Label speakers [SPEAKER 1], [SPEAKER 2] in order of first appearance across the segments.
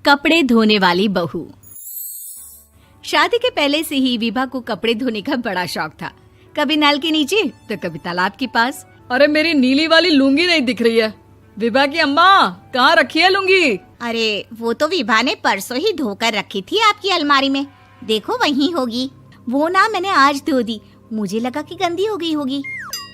[SPEAKER 1] कपड़े धोने वाली बहू। शादी के पहले से ही विभा को कपड़े धोने का बड़ा शौक था। कभी नल के नीचे तो कभी तालाब के पास।
[SPEAKER 2] अरे मेरी नीली वाली लुंगी नहीं दिख रही है। विभा की अम्मा, कहाँ रखी है लुंगी?
[SPEAKER 3] अरे वो तो विभा ने परसों ही धोकर रखी थी आपकी अलमारी में, देखो वहीं होगी। वो ना मैंने आज धो दी, मुझे लगा कि गंदी हो गई होगी।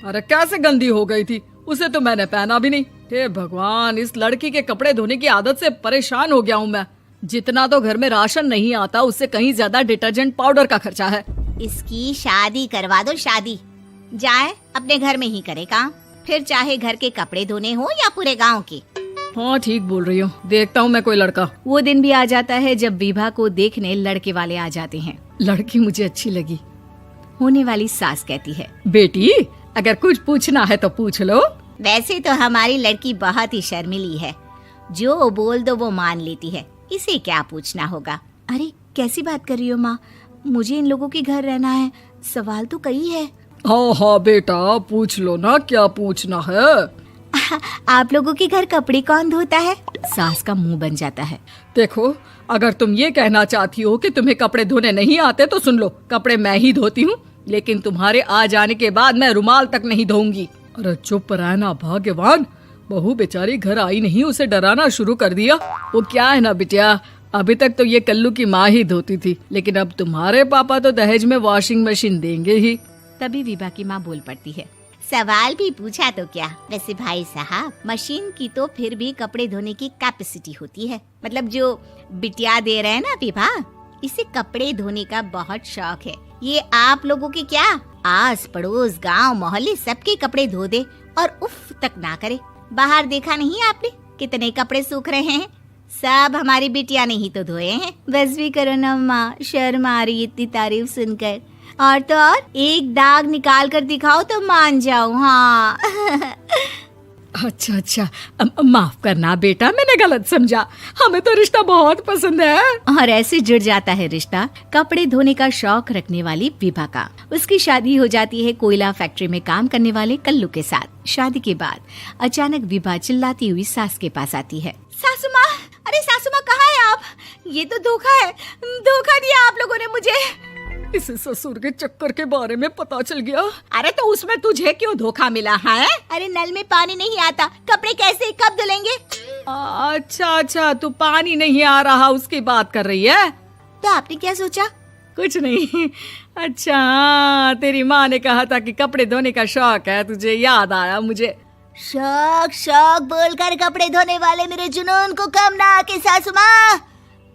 [SPEAKER 2] अरे कैसे गंदी हो गई थी? उसे तो मैंने पहना भी नहीं। हे भगवान, इस लड़की के कपड़े धोने की आदत से परेशान हो गया हूँ मैं। जितना तो घर में राशन नहीं आता, उससे कहीं ज्यादा डिटर्जेंट पाउडर का खर्चा है।
[SPEAKER 3] इसकी शादी करवा दो, शादी जाए अपने घर में ही करे काम, फिर चाहे घर के कपड़े धोने हो या पूरे गांव के।
[SPEAKER 2] हाँ ठीक बोल रही हूँ, देखता हूँ मैं कोई लड़का।
[SPEAKER 1] वो दिन भी आ जाता है जब विभा को देखने लड़के वाले आ जाते हैं।
[SPEAKER 2] लड़की मुझे अच्छी लगी।
[SPEAKER 1] होने वाली सास कहती है,
[SPEAKER 2] बेटी अगर कुछ पूछना है तो पूछ लो।
[SPEAKER 3] वैसे तो हमारी लड़की बहुत ही शर्मीली है, जो बोल दो वो मान लेती है, इसे क्या पूछना होगा।
[SPEAKER 1] अरे कैसी बात कर रही हो माँ, मुझे इन लोगों के घर रहना है, सवाल तो कई है।
[SPEAKER 2] हाँ हाँ बेटा, पूछ लो ना, क्या पूछना है।
[SPEAKER 1] आप लोगों के घर कपड़े कौन धोता है? सास का मुंह बन जाता है।
[SPEAKER 2] देखो, अगर तुम ये कहना चाहती हो कि तुम्हें कपड़े धोने नहीं आते तो सुन लो, कपड़े मैं ही धोती हूँ, लेकिन तुम्हारे आ जाने के बाद मैं रुमाल तक नहीं धोऊंगी। अरे चुप रहना भाग्यवान, बहू बेचारी घर आई नहीं, उसे डराना शुरू कर दिया। वो क्या है ना बिटिया, अभी तक तो ये कल्लू की माँ ही धोती थी, लेकिन अब तुम्हारे पापा तो दहेज में वॉशिंग मशीन देंगे ही।
[SPEAKER 1] तभी विभा की माँ बोल पड़ती है,
[SPEAKER 3] सवाल भी पूछा तो क्या। वैसे भाई साहब, मशीन की तो फिर भी कपड़े धोने की कैपेसिटी होती है। मतलब जो बिटिया दे रहे हैं ना विभा, इसे कपड़े धोने का बहुत शौक है। ये आप लोगों के क्या, आस पड़ोस गांव मोहल्ले सबके कपड़े धो दे और उफ तक ना करे। बाहर देखा नहीं आपने कितने कपड़े सूख रहे हैं? सब हमारी बिटिया ने ही तो धोए हैं।
[SPEAKER 1] बस भी करो ना माँ, शर्म आ रही इतनी तारीफ सुनकर। और तो और एक दाग निकाल कर दिखाओ तो मान जाओ। हाँ
[SPEAKER 2] अच्छा, माफ करना बेटा, मैंने गलत समझा। हमें तो रिश्ता बहुत पसंद है।
[SPEAKER 1] और ऐसे जुड़ जाता है रिश्ता कपड़े धोने का शौक रखने वाली विभा का। उसकी शादी हो जाती है कोयला फैक्ट्री में काम करने वाले कल्लू के साथ। शादी के बाद अचानक विभा चिल्लाती हुई सास के पास आती है।
[SPEAKER 3] सासू माँ, अरे सासू माँ कहाँ है आप? ये तो धोखा है, धोखा दिया आप लोगों ने मुझे।
[SPEAKER 2] इसे ससुर के चक्कर के बारे में पता चल गया।
[SPEAKER 3] अरे तो उसमें तुझे क्यों धोखा मिला है? अरे नल में पानी नहीं आता, कपड़े कैसे कब धुलेंगे?
[SPEAKER 2] अच्छा, तू पानी नहीं आ रहा उसकी बात कर रही है।
[SPEAKER 3] तो आपने क्या सोचा?
[SPEAKER 2] कुछ नहीं। अच्छा, तेरी माँ ने कहा था कि कपड़े धोने का शौक है तुझे, याद आया मुझे।
[SPEAKER 3] शौक बोलकर कपड़े धोने वाले मेरे जुनून को कम ना आके सासू माँ,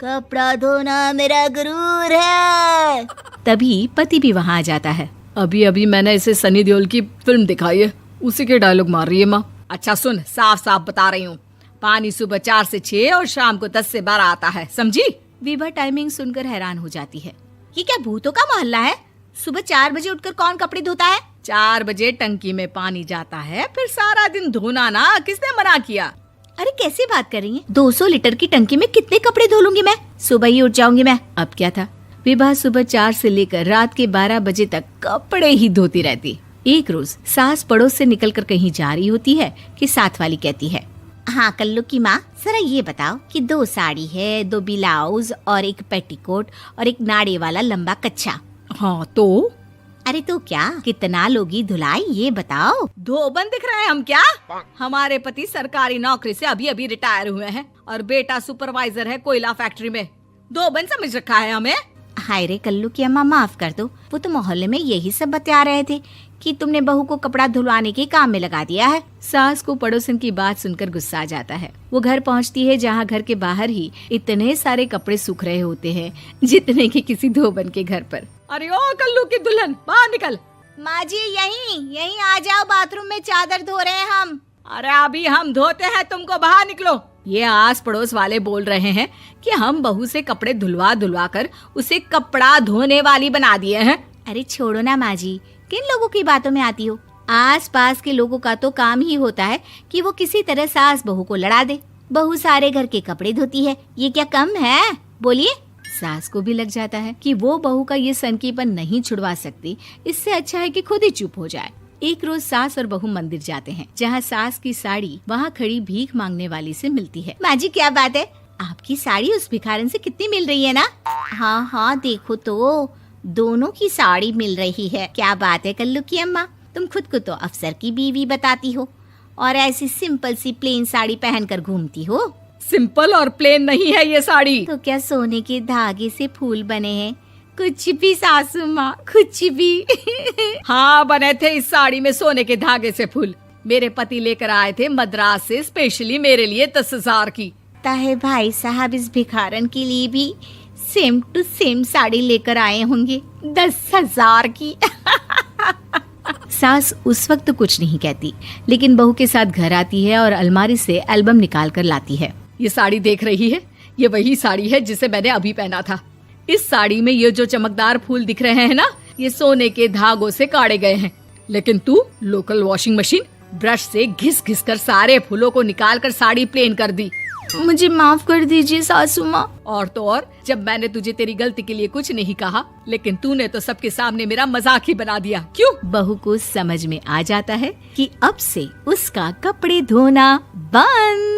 [SPEAKER 3] कपड़ा धोना मेरा गुरूर है।
[SPEAKER 1] तभी पति भी वहाँ आ जाता है।
[SPEAKER 2] अभी मैंने इसे सनी देओल की फिल्म दिखाई है, उसी के डायलॉग मार रही है माँ। अच्छा सुन, साफ साफ बता रही हूँ, पानी सुबह 4 से 6 और शाम को 10 से 12 आता है, समझी?
[SPEAKER 1] विभा टाइमिंग सुनकर हैरान हो जाती है।
[SPEAKER 3] ये क्या भूतों का मोहल्ला है? सुबह 4 बजे उठकर कौन कपड़े धोता है?
[SPEAKER 2] 4 बजे टंकी में पानी जाता है, फिर सारा दिन धोना ना, किसने मना किया?
[SPEAKER 1] अरे कैसी बात कर रही हैं? 200 लीटर की टंकी में कितने कपड़े धो लूंगी मैं? सुबह ही उठ जाऊंगी मैं। अब क्या था, विभा सुबह 4 से लेकर रात के 12 बजे तक कपड़े ही धोती रहती। एक रोज सास पड़ोस से निकलकर कहीं जा रही होती है कि साथ वाली कहती है,
[SPEAKER 3] हाँ कल्लू की माँ, जरा ये बताओ कि 2 साड़ी है, 2 ब्लाउज और एक पेटीकोट और एक नाड़े वाला लंबा कच्छा।
[SPEAKER 2] हाँ तो?
[SPEAKER 3] अरे तो क्या, कितना लोगी धुलाई ये बताओ।
[SPEAKER 2] धोबन दिख रहे हैं हम क्या? हमारे पति सरकारी नौकरी से अभी रिटायर हुए हैं और बेटा सुपरवाइजर है कोयला फैक्ट्री में। धोबन समझ रखा है हमें?
[SPEAKER 3] हाय रे कल्लू की अम्मा, माफ कर दो, वो तो मोहल्ले में यही सब बता रहे थे कि तुमने बहू को कपड़ा धुलवाने के काम में लगा दिया है।
[SPEAKER 1] सास को पड़ोसन की बात सुनकर गुस्सा आ जाता है। वो घर पहुंचती है जहां घर के बाहर ही इतने सारे कपड़े सूख रहे होते हैं जितने कि किसी धोबन के घर पर।
[SPEAKER 2] अरे ओ कल्लू की दुल्हन, बाहर निकल।
[SPEAKER 3] माँ जी यहीं आ जाओ, बाथरूम में चादर धो रहे हैं हम।
[SPEAKER 2] अरे अभी हम धोते हैं, तुमको बाहर निकलो। ये आस पड़ोस वाले बोल रहे हैं कि हम बहू से कपड़े धुलवा कर उसे कपड़ा धोने वाली बना दिए हैं।
[SPEAKER 1] अरे छोड़ो ना माँ जी, किन लोगों की बातों में आती हो? आस पास के लोगों का तो काम ही होता है कि वो किसी तरह सास बहू को लड़ा दे। बहू सारे घर के कपड़े धोती है, ये क्या कम है? बोलिए। सास को भी लग जाता है कि वो बहू का ये सनकीपन नहीं छुड़वा सकती, इससे अच्छा है कि खुद ही चुप हो जाए। एक रोज सास और बहू मंदिर जाते हैं, जहाँ सास की साड़ी वहाँ खड़ी भीख मांगने वाली से मिलती है।
[SPEAKER 3] माँ जी क्या बात है, आपकी साड़ी उस भिखारन से कितनी मिल रही है ना? हाँ हाँ देखो तो, दोनों की साड़ी मिल रही है। क्या बात है कल्लू की अम्मा, तुम खुद को तो अफसर की बीवी बताती हो और ऐसी सिंपल सी प्लेन साड़ी पहनकर घूमती हो।
[SPEAKER 2] सिंपल और प्लेन नहीं है ये साड़ी।
[SPEAKER 3] तो क्या सोने के धागे से फूल बने हैं? कुछ भी सासू माँ, कुछ भी।
[SPEAKER 2] हाँ बने थे इस साड़ी में सोने के धागे से फूल। मेरे पति लेकर आए थे मद्रास से स्पेशली मेरे लिए 10,000 की।
[SPEAKER 3] ताहे भाई साहब इस भिखारन के लिए भी सेम टू सेम साड़ी लेकर आए होंगे 10,000 की।
[SPEAKER 1] सास उस वक्त तो कुछ नहीं कहती, लेकिन बहू के साथ घर आती है और अलमारी से एल्बम निकाल कर लाती है।
[SPEAKER 2] ये साड़ी देख रही है, ये वही साड़ी है जिसे मैंने अभी पहना था। इस साड़ी में ये जो चमकदार फूल दिख रहे हैं ना, ये सोने के धागों से काढ़े गए हैं। लेकिन तू लोकल वॉशिंग मशीन ब्रश से घिस घिस कर सारे फूलों को निकाल कर साड़ी प्लेन कर दी।
[SPEAKER 1] मुझे माफ कर दीजिए सासू माँ।
[SPEAKER 2] और तो और, जब मैंने तुझे तेरी गलती के लिए कुछ नहीं कहा, लेकिन तूने तो सबके सामने मेरा मजाक ही बना दिया। क्यों?
[SPEAKER 1] बहू को समझ में आ जाता है कि अब से उसका कपड़े धोना बंद।